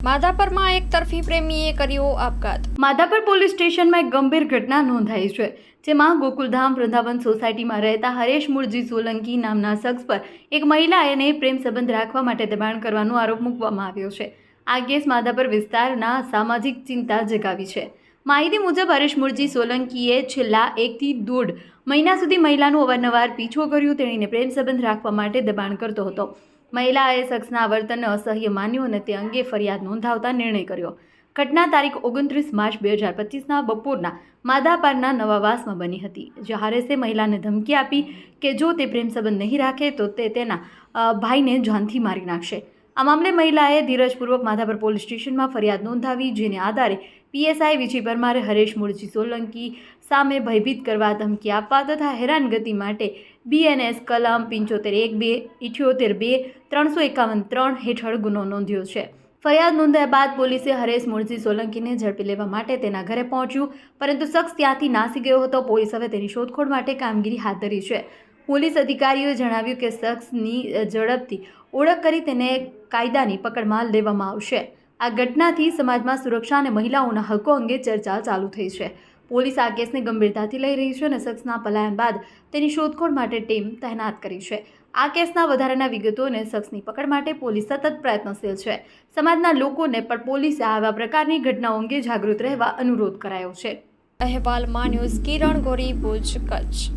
માધાપરમાં એક તરફી પ્રેમીએ કર્યો આપઘાત। માધાપર પોલીસ સ્ટેશનમાં એક ગંભીર ઘટના નોંધાઈ છે, જેમાં ગોકુલધામ વૃંદાવન સોસાયટીમાં રહેતા હરેશ મૂળજી સોલંકી નામના શખ્સ પર એક મહિલાએ પ્રેમ સંબંધ રાખવા માટે દબાણ કરવાનો આરોપ મૂકવામાં આવ્યો છે। આ કેસ માધાપર વિસ્તારના સામાજિક ચિંતા જગાવી છે। માહિતી મુજબ હરેશ મૂળજી સોલંકીએ છેલ્લા 1 થી 1.5 મહિના સુધી મહિલાનો અવારનવાર પીછો કર્યો। તેણીને પ્રેમ સંબંધ રાખવા માટે દબાણ કરતો હતો। મહિલાએ શખ્સના વર્તનને અસહ્ય માન્યું અને તે અંગે ફરિયાદ નોંધાવતા નિર્ણય કર્યો। ઘટના તારીખ 29 માર્ચ 2025ના બપોરના માધાપરના નવાવાસમાં બની હતી, જ્યાં હરેશે મહિલાને ધમકી આપી કે જો તે પ્રેમ સંબંધ નહીં રાખે તો તે તેના ભાઈને જાનથી મારી નાખશે। આ મામલે મહિલાએ ધીરજપૂર્વક માધાપર પોલીસ સ્ટેશનમાં ફરિયાદ નોંધાવી, જેને આધારે પીએસઆઈ વિજય પરમારે હરેશ મૂળજી સોલંકી સામે ભયભીત કરવા, ધમકી આપવા તથા હેરાનગતિ માટે બીએનએસ કલમ 75(1)(2), 78(2), 351(3) હેઠળ ગુનો નોંધ્યો છે। ફરિયાદ નોંધાયા બાદ પોલીસે હરેશ મૂળજી સોલંકીને ઝડપી લેવા માટે તેના ઘરે પહોંચ્યું, પરંતુ શખ્સ ત્યાંથી નાસી ગયો હતો। પોલીસ હવે તેની શોધખોળ માટે કામગીરી હાથ ધરી છે। પોલીસ અધિકારીઓએ જણાવ્યું કે શખ્સની ઝડપથી ઓળખ કરી તેને કાયદાની પકડમાં લેવામાં આવશે। આ ઘટનાથી સમાજમાં સુરક્ષા અને મહિલાઓના હકો અંગે ચર્ચા ચાલુ થઈ છે। પોલીસ આ કેસને ગંભીરતાથી લઈ રહી છે અને શખ્સના પલાયન બાદ તેની શોધખોળ માટે ટીમ તૈનાત કરી છે। આ કેસના વધારાના વિગતો અને શખ્સની પકડ માટે પોલીસ સતત પ્રયત્નશીલ છે। સમાજના લોકોને પણ પોલીસે આવા પ્રકારની ઘટનાઓ અંગે જાગૃત રહેવા અનુરોધ કરાયો છે। અહેવાલ માં ન્યૂઝ કિરણ ગોરી, ભુજ, કચ્છ।